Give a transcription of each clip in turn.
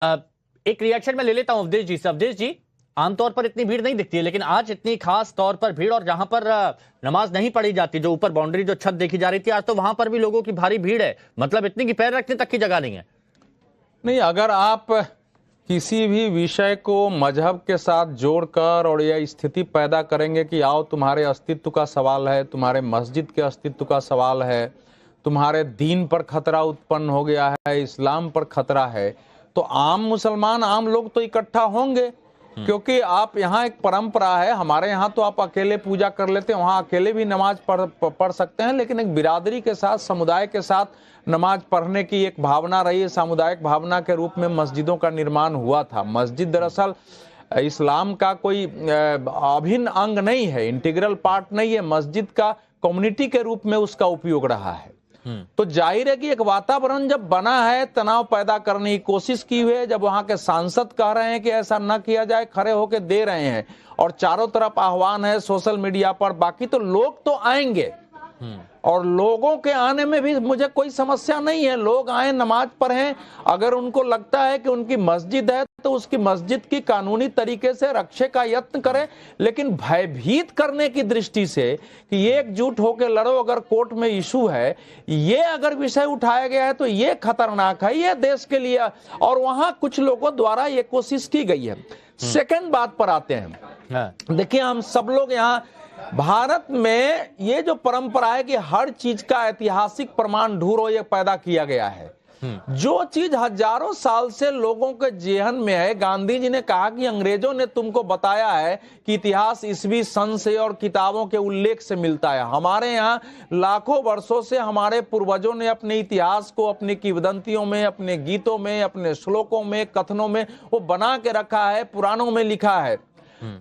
एक रिएक्शन में ले लेता हूं अवधेश जी से। अवधेश जी, आमतौर पर इतनी भीड़ नहीं दिखती है, लेकिन आज इतनी खास तौर पर भीड़, और जहां पर नमाज नहीं पढ़ी जाती, जो ऊपर बाउंड्री जो छत देखी जा रही थी, आज तो वहां पर भी लोगों की भारी भीड़ है। मतलब इतनी की पैर रखने तक की जगह नहीं है। नहीं, अगर आप किसी भी विषय को मजहब के साथ जोड़कर और यह स्थिति पैदा करेंगे कि आओ तुम्हारे अस्तित्व का सवाल है, तुम्हारे मस्जिद के अस्तित्व का सवाल है, तुम्हारे दीन पर खतरा उत्पन्न हो गया है, इस्लाम पर खतरा है, तो आम मुसलमान, आम लोग तो इकट्ठा होंगे। क्योंकि आप यहाँ एक परंपरा है, हमारे यहाँ तो आप अकेले पूजा कर लेते हैं, वहाँ अकेले भी नमाज पढ़ सकते हैं, लेकिन एक बिरादरी के साथ, समुदाय के साथ नमाज पढ़ने की एक भावना रही है। सामुदायिक भावना के रूप में मस्जिदों का निर्माण हुआ था। मस्जिद दरअसल इस्लाम का कोई अभिन्न अंग नहीं है, इंटीग्रल पार्ट नहीं है। मस्जिद का कम्युनिटी के रूप में उसका उपयोग रहा है। तो जाहिर है कि एक वातावरण जब बना है, तनाव पैदा करने की कोशिश की हुई है। जब वहां के सांसद कह रहे हैं कि ऐसा न किया जाए, खड़े होकर दे रहे हैं, और चारों तरफ आह्वान है सोशल मीडिया पर, बाकी तो लोग तो आएंगे, और लोगों के आने में भी मुझे कोई समस्या नहीं है। लोग आए, नमाज पढ़ें। अगर उनको लगता है कि उनकी मस्जिद है तो उसकी मस्जिद की कानूनी तरीके से रक्षा का यत्न करें, लेकिन भयभीत करने की दृष्टि से कि ये एकजुट होकर लड़ो, अगर कोर्ट में इशू है, ये अगर विषय उठाया गया है तो ये खतरनाक है, ये देश के लिए, और वहां कुछ लोगों द्वारा ये कोशिश की गई है। सेकंड बात पर आते हैं। देखिए, हम सब लोग यहाँ भारत में ये जो परंपरा है कि हर चीज का ऐतिहासिक प्रमाण ढूंढो, ये पैदा किया गया है। जो चीज हजारों साल से लोगों के जेहन में है। गांधी जी ने कहा कि अंग्रेजों ने तुमको बताया है कि इतिहास ईसवी सन से और किताबों के उल्लेख से मिलता है। हमारे यहाँ लाखों वर्षों से हमारे पूर्वजों ने अपने इतिहास को अपनी किंवदंतियों में, अपने गीतों में, अपने श्लोकों में, कथनों में वो बना के रखा है, पुराणों में लिखा है।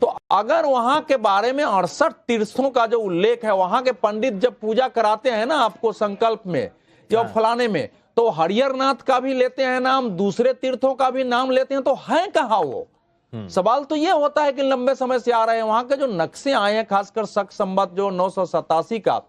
तो अगर वहां के बारे में 68 तीर्थों का जो उल्लेख है, वहां के पंडित जब पूजा कराते हैं ना आपको संकल्प में या फलाने में, तो हरिहर नाथ का भी लेते हैं नाम, दूसरे तीर्थों का भी नाम लेते हैं, तो है कहां वो? सवाल तो ये होता है कि लंबे समय से आ रहे हैं। वहां के जो नक्शे आए हैं, खासकर शक संवत जो 987 का,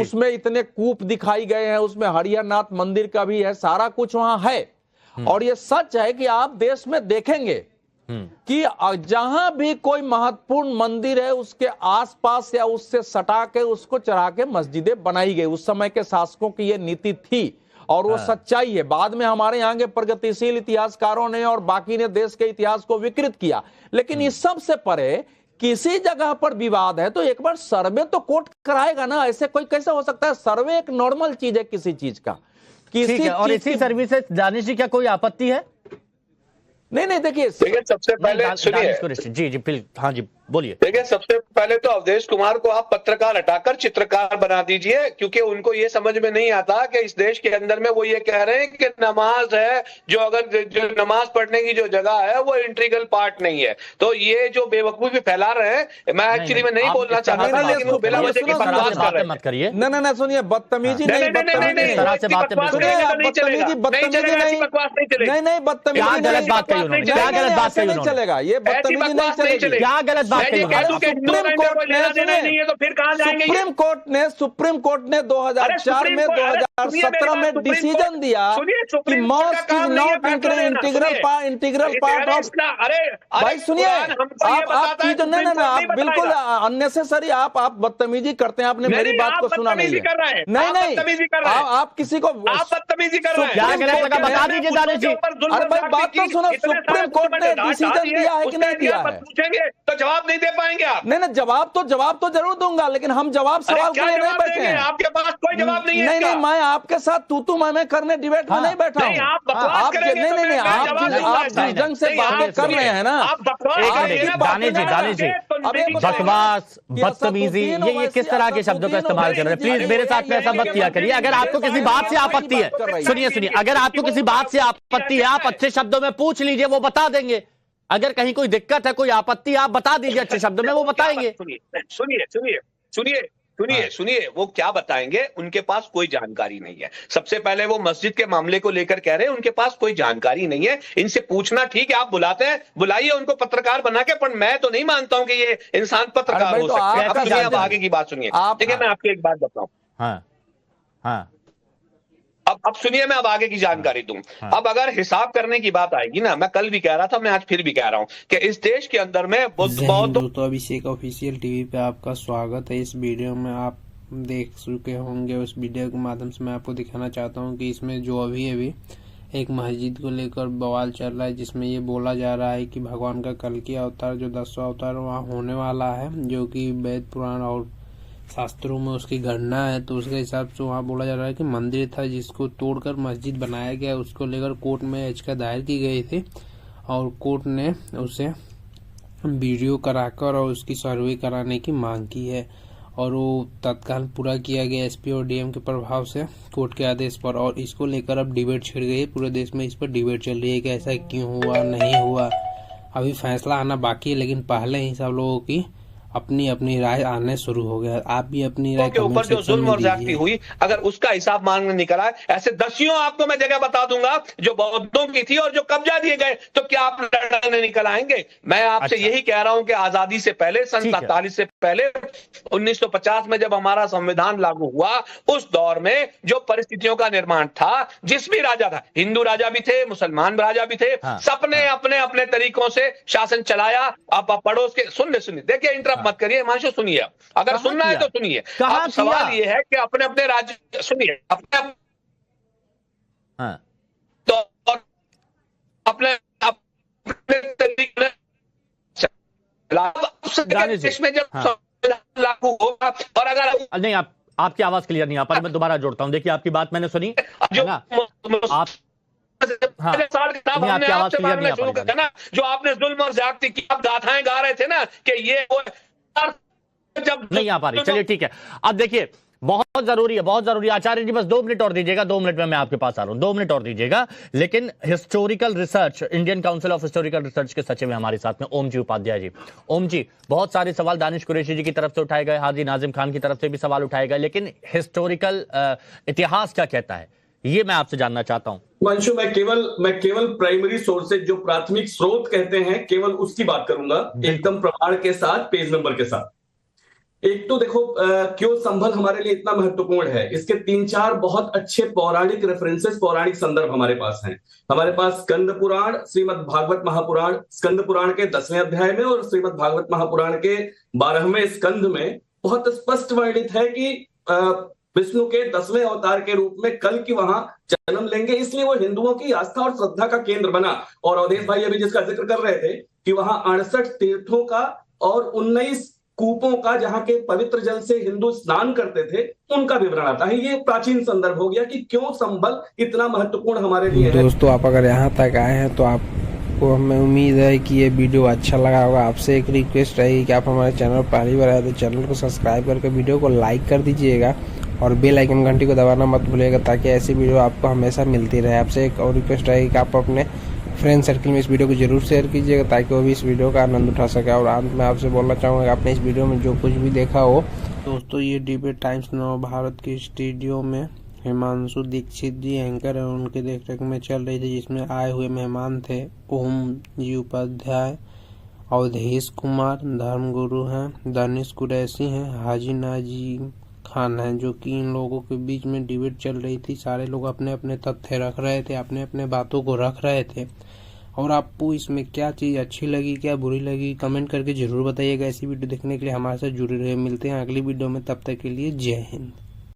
उसमें इतने कूप दिखाई गए हैं, उसमें हरिहर नाथ मंदिर का भी है, सारा कुछ वहां है। और ये सच है कि आप देश में देखेंगे कि जहां भी कोई महत्वपूर्ण मंदिर है, उसके आसपास या उससे सटा के उसको चढ़ा के मस्जिदें बनाई गई। उस समय के शासकों की यह नीति थी और वो सच्चाई है। बाद में हमारे यहाँ के प्रगतिशील इतिहासकारों ने और बाकी ने देश के इतिहास को विकृत किया, लेकिन इस सब से परे किसी जगह पर विवाद है तो एक बार सर्वे तो कोर्ट कराएगा ना। ऐसे कोई कैसे हो सकता है? सर्वे एक नॉर्मल चीज है किसी चीज का। ठीक है, और इसी सर्वे से जाने से क्या कोई आपत्ति है? नहीं, देखिए सबसे पहले सुनिए जी, हाँ जी, बोलिए। देखिए, सबसे पहले तो अवधेश कुमार को आप पत्रकार हटाकर चित्रकार बना दीजिए, क्योंकि उनको ये समझ में नहीं आता कि इस देश के अंदर में वो ये कह रहे हैं कि नमाज है, जो नमाज पढ़ने की जो जगह है वो इंटीग्रल पार्ट नहीं है। तो ये जो बेवकूफी फैला रहे हैं, मैं एक्चुअली में नहीं बोलना चाहता था, लेकिन वो बिला वजह की बकवास कर रहे हैं। मत करिए। नहीं, सुनिए, बदतमीजी नहीं, नहीं, बदतमीजी नहीं चलेगा, ये बदतमीजी नहीं चलेगी। क्या गलत बात कही? सुप्रीम कोर्ट ने 2004 में 2017 में डिसीजन दिया कि mask is not integral part of. भाई सुनिए, आप चीज नहीं, आप बिल्कुल अननेसेसरी आप बदतमीजी करते हैं। आपने मेरी बात को सुना नहीं है। नहीं, आप किसी को बदतमीजी कर रहे हैं। क्या गलत लगा बता दीजिए दानिश जी। अरे भाई बात तो सुनो, सुप्रीम कोर्ट ने डिसीजन दिया है कि नहीं दिया है? पूछेंगे तो जवाब नहीं दे पाएंगे आप। नहीं, जवाब तो जरूर दूंगा, लेकिन हम जवाब सवाल के लिए नहीं बैठे हैं। आपके पास कोई जवाब नहीं है। नहीं, मैं आपके साथ तू मैं करने डिबेट में नहीं बैठा हूँ। आप जिस ढंग से बातें कर रहे हैं ना, दानिश जी, बकवास, बदतमीजी, ये किस तरह के शब्दों का इस्तेमाल कर रहे हैं? प्लीज मेरे साथ में ऐसा मत किया करिए। अगर आपको किसी बात से आपत्ति है, सुनिए, अगर आपको किसी बात से आपत्ति है, आप अच्छे शब्दों में पूछ लीजिए, वो बता देंगे। अगर कहीं कोई दिक्कत है, कोई आपत्ति, आप बता दीजिए अच्छे शब्दों में, वो बताएंगे। सुनिए, वो क्या बताएंगे? उनके पास कोई जानकारी नहीं है। सबसे पहले वो मस्जिद के मामले को लेकर कह रहे हैं उनके पास कोई जानकारी नहीं है। इनसे पूछना ठीक है, आप बुलाते हैं, बुलाइए उनको पत्रकार बना के, पर मैं तो नहीं मानता हूं कि ये इंसान पत्रकार हो सकते हैं। अब आगे की बात सुनिए। देखिए, मैं आपको एक बात बताऊं। हाँ, अब सुनिए, मैं अब आगे की जानकारी दूं। अब अगर हिसाब करने की बात आएगी ना, मैं कल भी कह रहा था, मैं आज फिर भी कह रहा हूं कि इस देश के अंदर में बहुत दोस्तों, अभिषेक ऑफिशियल टीवी पे आपका स्वागत है। इस वीडियो में आप देख चुके होंगे, उस वीडियो के माध्यम से मैं आपको दिखाना चाहता हूं कि इसमें जो अभी एक मस्जिद को लेकर बवाल चल रहा है, जिसमें ये बोला जा रहा है कि भगवान का कल की अवतार जो 10वां अवतार वहाँ होने वाला है, जो कि वेद पुराण और शास्त्रों में उसकी गणना है। तो उसके हिसाब से वहाँ बोला जा रहा है कि मंदिर था जिसको तोड़कर मस्जिद बनाया गया, उसको लेकर कोर्ट में याचिका दायर की गई थी और कोर्ट ने उसे वीडियो कराकर और उसकी सर्वे कराने की मांग की है और वो तत्काल पूरा किया गया एसपी और डीएम के प्रभाव से कोर्ट के आदेश पर। और इसको लेकर अब डिबेट छिड़ गई है, पूरे देश में इस पर डिबेट चल रही है कि ऐसा क्यों हुआ, नहीं हुआ। अभी फैसला आना बाकी है, लेकिन पहले ही सब लोगों की अपनी अपनी राय आने शुरू हो गया। आप भी अपनी राय के ऊपर जो जुल्म और ज्यादती हुई, अगर उसका हिसाब मांगने निकला है, ऐसे दसियों आपको मैं जगह बता दूंगा जो बौद्धों की थी और जो कब्जा दिए गए, तो क्या आप लड़ने निकल आएंगे? मैं आपसे यही कह रहा हूं कि आजादी से पहले, सन 47 से पहले 1950 में जब हमारा संविधान लागू हुआ, उस दौर में जो परिस्थितियों का निर्माण था, जिस भी राजा था, हिंदू राजा भी थे, मुसलमान राजा भी थे, सबने अपने अपने तरीकों से शासन चलाया। आप पड़ोस के सुनिए, देखिए इंटरप्ट मत करिए हिमांशु, सुनिए, अगर सुनना है तो सुनिए। अब सवाल ये है कि अपने अपने राज्य, सुनिए, तो अपने तरीके देश में जब लागू होगा, और अगर नहीं, आपकी आवाज क्लियर नहीं आ पा रही, मैं दोबारा जोड़ता हूं। देखिए, आपकी बात मैंने सुनी, जो आप हमने आपसे मांगना शुरू कर ना, जो आपने जुल्म और ज्यादती की, आप गाथाएं गा रहे थे ना कि ये जब नहीं आ पा रही। चलिए ठीक है, अब देखिए, बहुत जरूरी है आचार्य जी, बस 2 मिनट और दीजिएगा, 2 मिनट में मैं आपके पास आ रहा हूं, 2 मिनट और दीजिएगा। लेकिन historical research, Indian council of historical research के सचिव हैं हमारे साथ में ओम जी उपाध्याय जी। ओम जी, बहुत सारे सवाल दानिश कुरैशी जी की तरफ से उठाए गए, हाजी नाजिम खान की तरफ से भी सवाल उठाए गए, लेकिन हिस्टोरिकल इतिहास क्या कहता है, ये मैं आपसे जानना चाहता हूं। मंशु, मैं केवल प्राइमरी सोर्सेज, जो प्राथमिक स्रोत कहते हैं, केवल उसकी बात करूंगा, एकदम प्रमाण के साथ, पेज नंबर के साथ। एक तो देखो, क्यों संभल हमारे लिए इतना महत्वपूर्ण है, इसके 3-4 बहुत अच्छे पौराणिक रेफरेंसेस, पौराणिक संदर्भ हमारे पास हैं। हमारे पास स्कंद पुराण, श्रीमद् भागवत महापुराण, स्कंद पुराण के 10वें अध्याय में और श्रीमद् भागवत महापुराण के 12वें स्कंद में बहुत स्पष्ट वर्णित है कि विष्णु के 10वें अवतार के रूप में कल की वहां जन्म लेंगे, इसलिए वो हिंदुओं की आस्था और श्रद्धा का केंद्र बना। और अवधेश भाई अभी जिसका जिक्र कर रहे थे कि वहां 68 तीर्थों का और 19 कूपों का, जहां के पवित्र जल से हिंदू स्नान करते थे, उनका विवरण आता है। ये प्राचीन संदर्भ हो गया कि क्यों संबल इतना महत्वपूर्ण हमारे लिए है। दोस्तों, आप अगर यहाँ तक आए हैं तो आपको हमें उम्मीद है कि ये वीडियो अच्छा लगा होगा। आपसे एक रिक्वेस्ट रहेगी कि आप हमारे चैनल पर पहली बार आए तो चैनल को सब्सक्राइब करके वीडियो को लाइक कर दीजिएगा और बेल आइकन घंटी को दबाना मत भूलिएगा, ताकि ऐसी वीडियो आपको हमेशा मिलती रहे। आपसे एक और रिक्वेस्ट रहेगी कि आप अपने फ्रेंड सर्किल में इस वीडियो को जरूर शेयर कीजिएगा, ताकि वो भी इस वीडियो का आनंद उठा सके। और अंत में आपसे बोलना चाहूँगा कि आपने इस वीडियो में जो कुछ भी देखा हो, दोस्तों ये डिबेट टाइम्स नव भारत की स्टूडियो में हिमांशु दीक्षित जी एंकर है, उनके देखरेख में चल रही थी, जिसमें आए हुए मेहमान थे ओम जी उपाध्याय, अवधेश कुमार धर्मगुरु हैं, दानिश कुरैशी हैं, हाजी नाजिम खान हैं, जो कि इन लोगों के बीच में डिबेट चल रही थी। सारे लोग अपने अपने तथ्य रख रहे थे, अपने अपने बातों को रख रहे थे। और आपको इसमें क्या चीज़ अच्छी लगी, क्या बुरी लगी, कमेंट करके जरूर बताइएगा। ऐसी वीडियो देखने के लिए हमारे साथ जुड़े रहे। मिलते हैं अगली वीडियो में, तब तक के लिए जय हिंद।